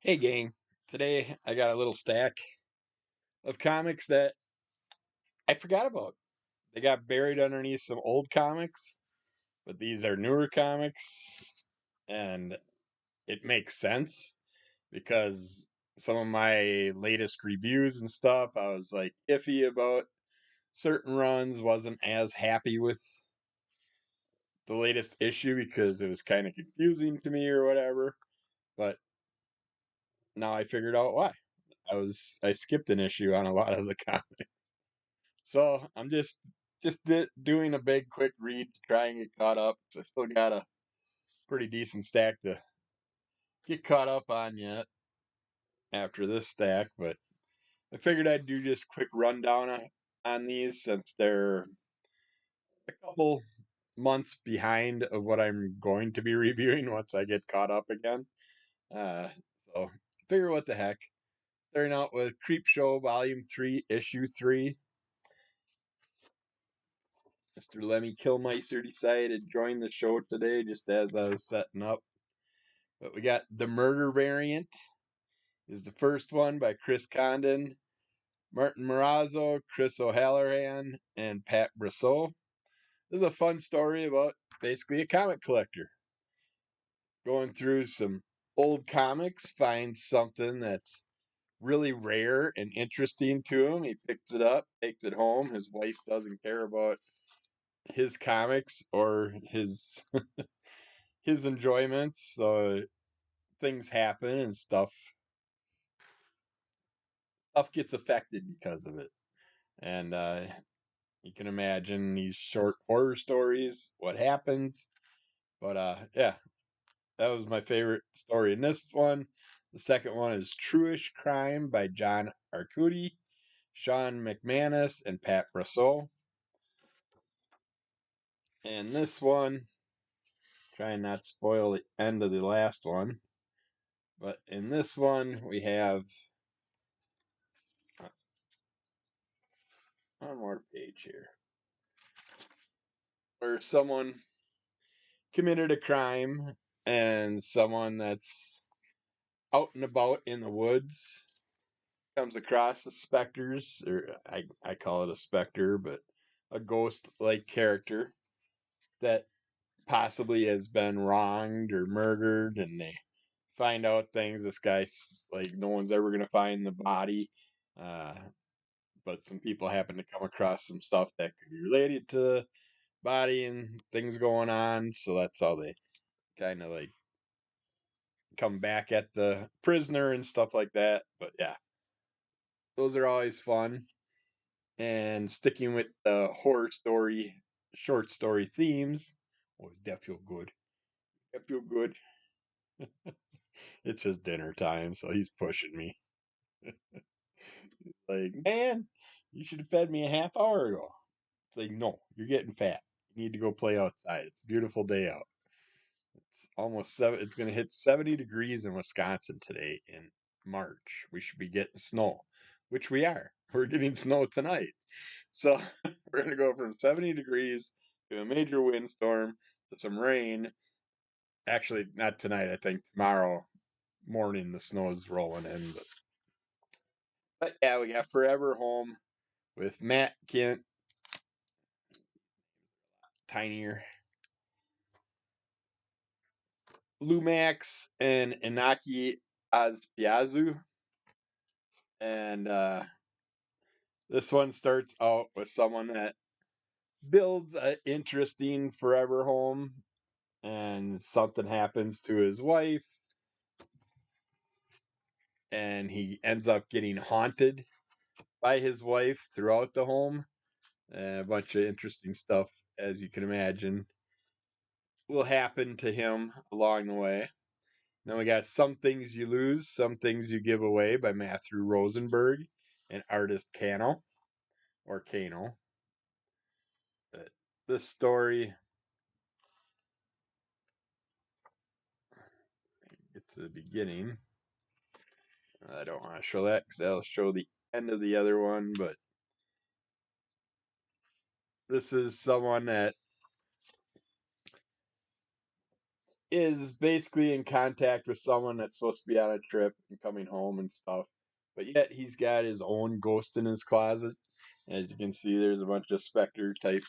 Hey gang, today I got a little stack of comics that I forgot about. They got buried underneath some old comics, but these are newer comics, and it makes sense because some of my latest reviews and stuff, I was like iffy about certain runs, wasn't as happy with the latest issue because it was kind of confusing to me or whatever, but now I figured out why. I skipped an issue on a lot of the comics. So I'm just doing a big quick read to try and get caught up. So I still got a pretty decent stack to get caught up on yet after this stack, but I figured I'd do just quick rundown on these since they're a couple months behind of what I'm going to be reviewing once I get caught up again. Uh, so figure what the heck. Starting out with Creepshow Volume 3, Issue 3. Mr. Lemmy Kilmister decided to join the show today just as I was setting up. But we got The Murder Variant is the first one by Chris Condon, Martin Morazzo, Chris O'Halloran, and Pat Brosseau. This is a fun story about basically a comic collector going through some old comics, finds something that's really rare and interesting to him. He picks it up, takes it home. His wife doesn't care about his comics or his enjoyments. So things happen and stuff gets affected because of it. And you can imagine these short horror stories, what happens. But yeah, that was my favorite story in this one. The second one is Truish Crime by John Arcudi, Sean McManus, and Pat Brosseau. And this one, trying not to spoil the end of the last one, but in this one we have one more page here where someone committed a crime and someone that's out and about in the woods comes across the specters, or I call it a specter, but a ghost like character that possibly has been wronged or murdered, and they find out things. This guy's like, no one's ever going to find the body. Uh, but some people happen to come across some stuff that could be related to the body and things going on. So that's how they kind of like come back at the prisoner and stuff like that. But yeah, those are always fun. And sticking with the horror story, short story themes. Oh, that feel good. That feel good. It's his dinner time, so he's pushing me. Like, man, you should have fed me a half hour ago. It's like, no, you're getting fat. You need to go play outside. It's a beautiful day out. It's almost seven. It's going to hit 70 degrees in Wisconsin today in March. We should be getting snow, which we are. We're getting snow tonight. So we're going to go from 70 degrees to a major windstorm to some rain. Actually, not tonight. I think tomorrow morning the snow is rolling in. But yeah, we got Forever Home with Matt Kent, tinier, Lumax, and Inaki Azpiazu. And this one starts out with someone that builds an interesting forever home, and something happens to his wife, and he ends up getting haunted by his wife throughout the home. A bunch of interesting stuff, as you can imagine, will happen to him along the way. Then we got Some Things You Lose, Some Things You Give Away by Matthew Rosenberg and artist Kano, or Kano. But this story, get to the beginning. I don't want to show that because that'll show the end of the other one, but this is someone that is basically in contact with someone that's supposed to be on a trip and coming home and stuff. But yet he's got his own ghost in his closet. As you can see, there's a bunch of specter type,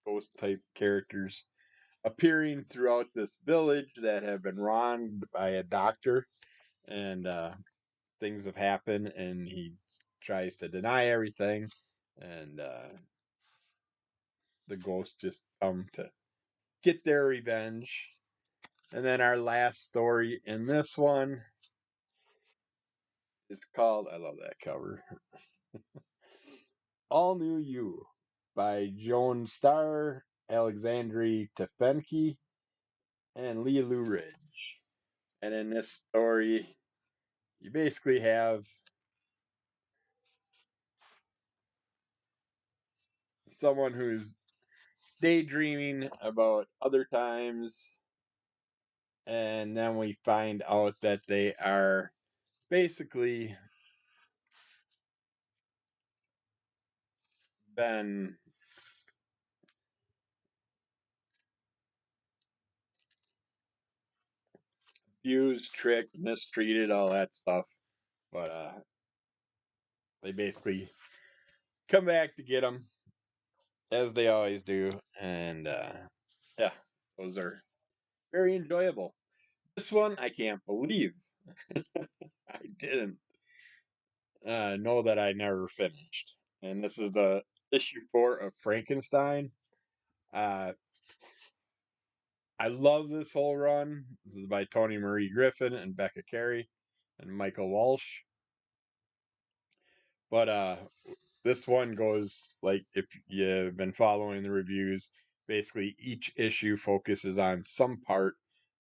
ghost type characters appearing throughout this village that have been wronged by a doctor. And things have happened, and he tries to deny everything. And the ghosts just come to get their revenge. And then our last story in this one is called, I love that cover, All New You by Joan Starr, Alexandri Tefenki, and Lulu Ridge. And in this story, you basically have someone who's daydreaming about other times, and then we find out that they are basically been abused, tricked, mistreated, all that stuff. But they basically come back to get them, as they always do. And yeah, those are very enjoyable. This one, I can't believe I didn't know that I never finished. And this is the issue 4 of Frankenstein. Uh, I love this whole run. This is by Toni Marie Griffin and Becca Carey and Michael Walsh. But this one goes like, if you've been following the reviews, basically each issue focuses on some part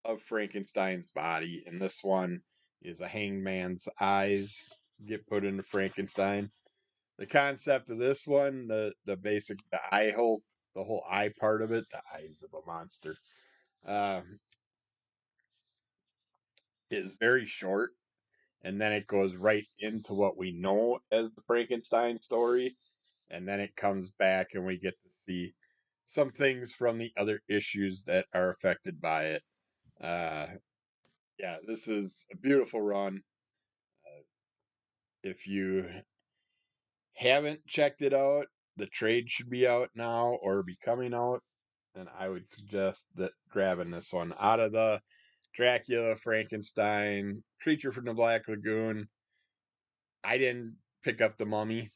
of Frankenstein's body, and this one is a hangman's eyes get put into Frankenstein. The concept of this one, the basic, the whole eye part of it, the eyes of a monster, um, is very short, and then it goes right into what we know as the Frankenstein story, and then it comes back and we get to see some things from the other issues that are affected by it. Uh, yeah, this is a beautiful run. If you haven't checked it out, the trade should be out now or be coming out, and I would suggest that grabbing this one out of the Dracula, Frankenstein, Creature from the Black Lagoon. I didn't pick up the Mummy.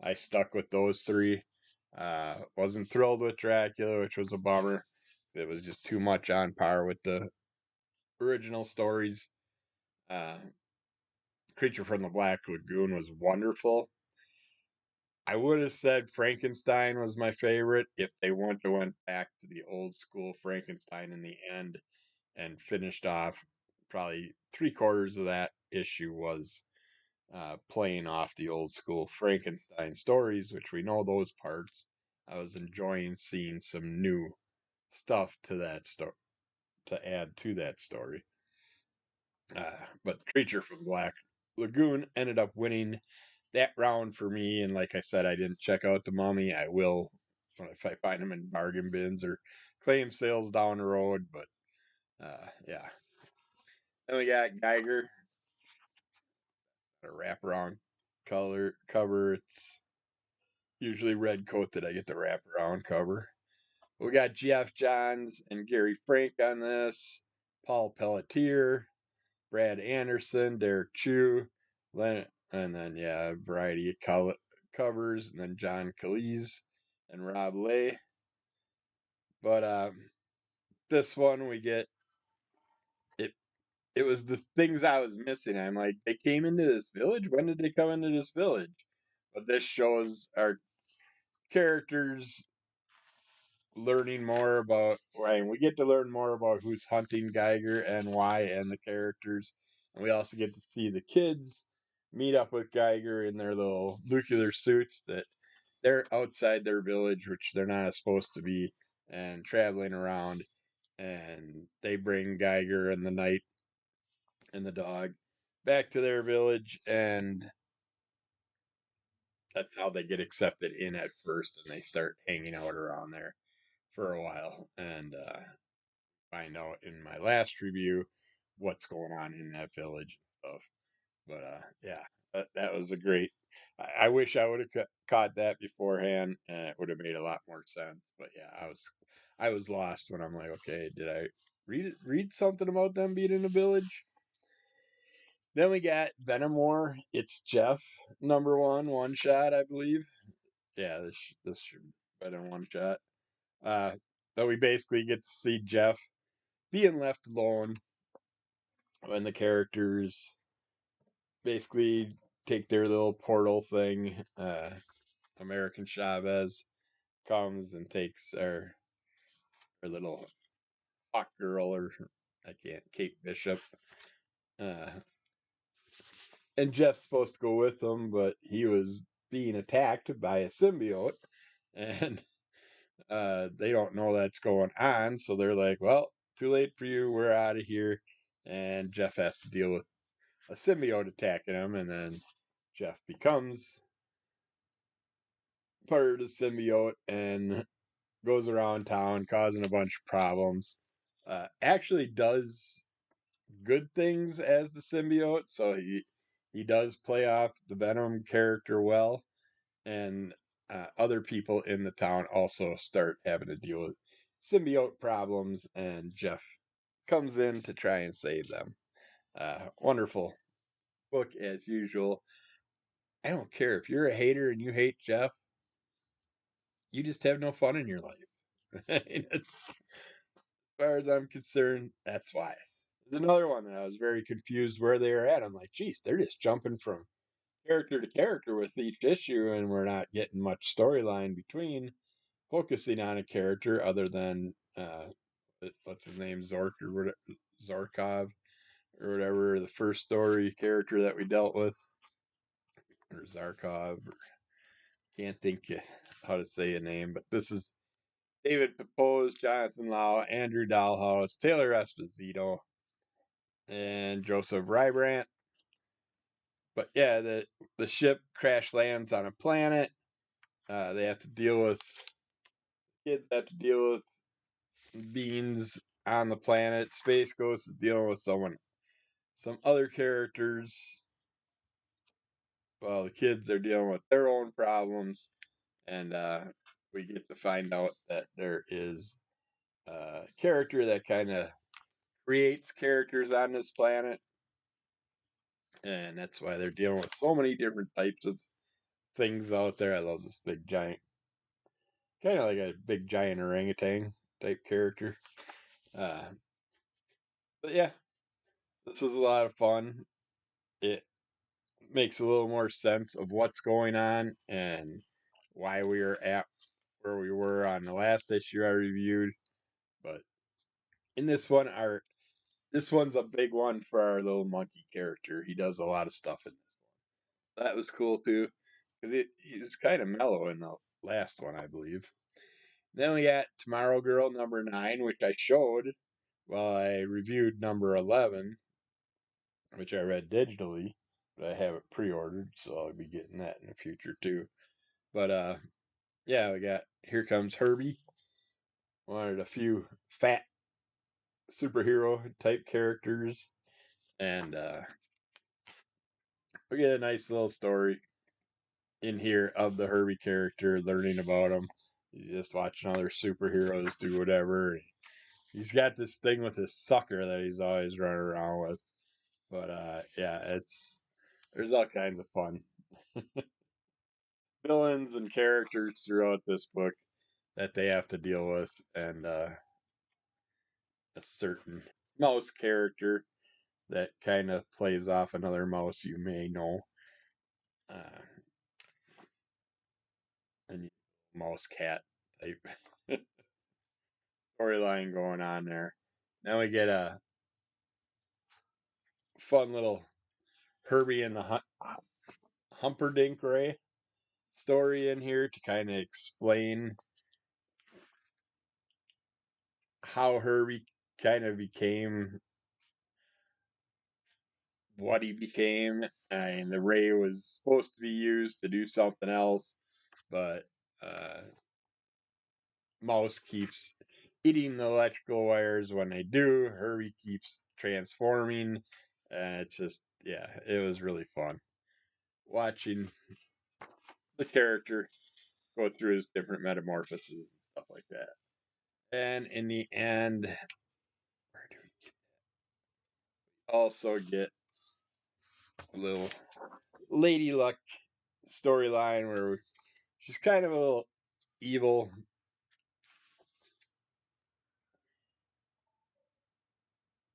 I stuck with those three. Wasn't thrilled with Dracula, which was a bummer. It was just too much on par with the original stories. Uh, Creature from the Black Lagoon was wonderful. I would have said Frankenstein was my favorite if they wouldn't have went back to the old school Frankenstein in the end and finished off. Probably 3/4 of that issue was playing off the old school Frankenstein stories, which we know those parts. I was enjoying seeing some new stuff to that story to add to that story. But Creature from Black Lagoon ended up winning that round for me. And like I said, I didn't check out the Mummy. I will if I find them in bargain bins or claim sales down the road. But yeah. Then we got Geiger, a wraparound color cover. It's usually red coat that I get the wraparound cover. We got Jeff Johns and Gary Frank on this, Paul Pelletier, Brad Anderson, Derek Chu, and then yeah, a variety of covers, and then John Cleese and Rob Lay. But this one we get it. It was the things I was missing. I'm like, they came into this village. When did they come into this village? But this shows our characters learning more about, right, we get to learn more about who's hunting Geiger and why, and the characters, and we also get to see the kids meet up with Geiger in their little nuclear suits that they're outside their village, which they're not supposed to be, and traveling around, and they bring Geiger and the knight and the dog back to their village, and that's how they get accepted in at first, and they start hanging out around there for a while. And find out in my last review what's going on in that village and stuff. But yeah, that was a great. I wish I would have caught that beforehand, and it would have made a lot more sense. But yeah, I was lost when I'm like, okay, did I read something about them being in a village? Then we got Venom War. It's Jeff #1 shot, I believe. Yeah, this should be Venom one shot. Uh, so we basically get to see Jeff being left alone when the characters basically take their little portal thing. American Chavez comes and takes our little hawk girl, or I can't, Kate Bishop. Uh, and Jeff's supposed to go with them, but he was being attacked by a symbiote, and they don't know that's going on, so they're like, "Well, too late for you. We're out of here." And Jeff has to deal with a symbiote attacking him, and then Jeff becomes part of the symbiote and goes around town causing a bunch of problems. Actually, does good things as the symbiote, so he does play off the Venom character well, and other people in the town also start having to deal with symbiote problems, and Jeff comes in to try and save them. Wonderful book as usual. I don't care if you're a hater and you hate Jeff, you just have no fun in your life. It's, as far as I'm concerned, that's why. There's another one that I was very confused where they were at. I'm like, geez, they're just jumping from character to character with each issue, and we're not getting much storyline between focusing on a character other than what's his name, Zorkov or whatever, the first story character that we dealt with, or Zarkov, or can't think how to say a name, but this is David Pepose, Jonathan Lau, Andrew Dahlhaus, Taylor Esposito, and Joseph Rybrandt. But yeah, the ship crash lands on a planet. They have to deal with kids have to deal with beings on the planet. Space Ghost is dealing with some other characters. Well, the kids are dealing with their own problems, and we get to find out that there is a character that kind of creates characters on this planet, and that's why they're dealing with so many different types of things out there. I love this big giant, kind of like a big giant orangutan type character. Uh, but yeah, this was a lot of fun. It makes a little more sense of what's going on and why we are at where we were on the last issue I reviewed. But in this one's a big one for our little monkey character. He does a lot of stuff in this one. That was cool too, because he's kind of mellow in the last one, I believe. Then we got Tomorrow Girl #9, which I showed while I reviewed #11, which I read digitally, but I have it pre-ordered, so I'll be getting that in the future too. But yeah, we got Here Comes Herbie, one of the few fat superhero type characters, and we get a nice little story in here of the Herbie character, learning about him. He's just watching other superheroes do whatever. He's got this thing with his sucker that he's always running around with. But yeah, there's all kinds of fun villains and characters throughout this book that they have to deal with, and a certain mouse character that kind of plays off another mouse you may know, uh, and mouse cat type storyline going on there. Now we get a fun little Herbie and the Humperdinck Ray story in here to kind of explain how Herbie kind of became what he became. And the ray was supposed to be used to do something else, but Mouse keeps eating the electrical wires when they do. Herbie keeps transforming. And it's just, yeah, it was really fun watching the character go through his different metamorphoses and stuff like that. And in the end, where do we also get a little Lady Luck storyline where she's kind of a little evil,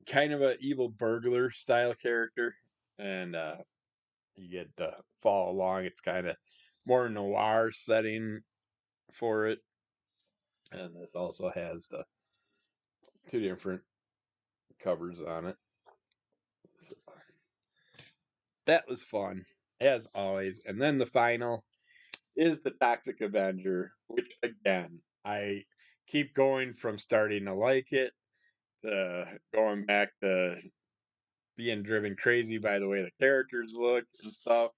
kind of a evil burglar style character, and you get to follow along. It's kind of more noir setting for it, and this also has the two different covers on it. So that was fun as always. And then the final is the Toxic Avenger, which again I keep going from starting to like it to going back to being driven crazy by the way the characters look and stuff.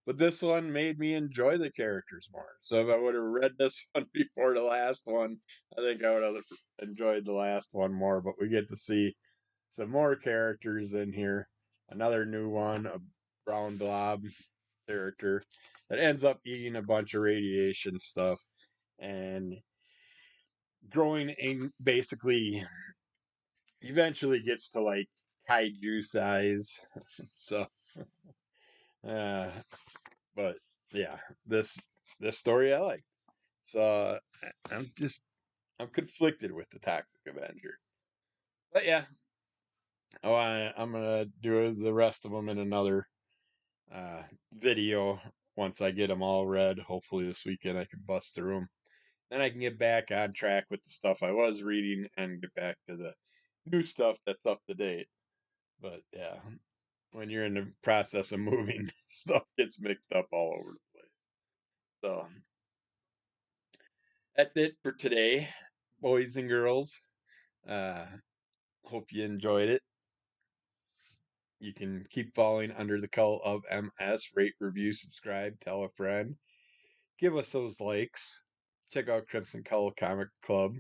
But this one made me enjoy the characters more. So if I would have read this one before the last one, I think I would have enjoyed the last one more. But we get to see some more characters in here. Another new one, a brown blob character that ends up eating a bunch of radiation stuff and growing in basically eventually gets to like kaiju size. So uh but yeah, this story I like. So I'm conflicted with the Toxic Avenger. But yeah, I'm gonna do the rest of them in another video once I get them all read. Hopefully this weekend I can bust through them. Then I can get back on track with the stuff I was reading and get back to the new stuff that's up to date. But yeah, when you're in the process of moving, stuff gets mixed up all over the place. So that's it for today, boys and girls. Uh, hope you enjoyed it. You can keep following Under the Cult of MS, rate, review, subscribe, tell a friend. Give us those likes. Check out Crimson Cult Comic Club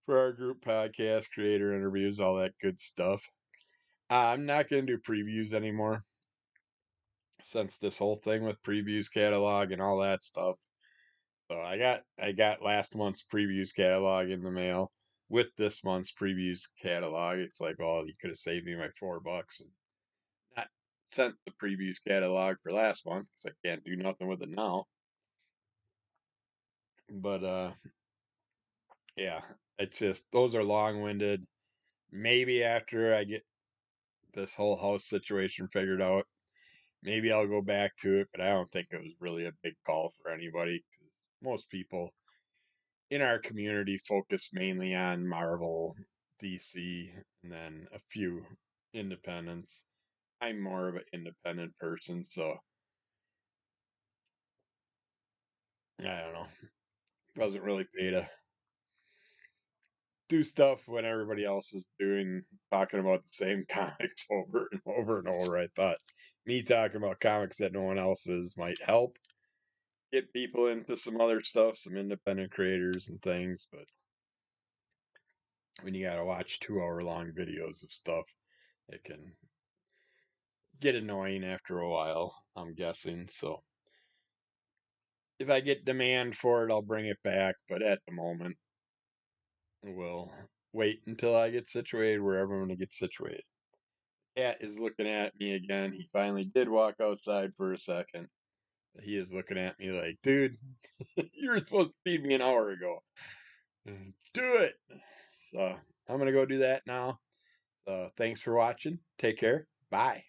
for our group podcast, creator interviews, all that good stuff. I'm not going to do previews anymore since this whole thing with previews catalog and all that stuff. So I got last month's previews catalog in the mail with this month's previews catalog. It's like, well, you could have saved me my $4 and not sent the previews catalog for last month because I can't do nothing with it now. But yeah, it's just those are long winded. Maybe after I get this whole house situation figured out, maybe I'll go back to it, but I don't think it was really a big call for anybody because most people in our community focus mainly on Marvel, DC, and then a few independents. I'm more of an independent person, so I don't know. Doesn't really pay to do stuff when everybody else is doing talking about the same comics over and over and over. I thought me talking about comics that no one else is might help get people into some other stuff, some independent creators and things, but when you gotta watch 2 hour long videos of stuff, it can get annoying after a while, I'm guessing. So if I get demand for it, I'll bring it back, but at the moment, we'll wait until I get situated wherever I'm gonna get situated. Cat is looking at me again. He finally did walk outside for a second. He is looking at me like, dude, you were supposed to feed me an hour ago. Do it. So I'm going to go do that now. So thanks for watching. Take care. Bye.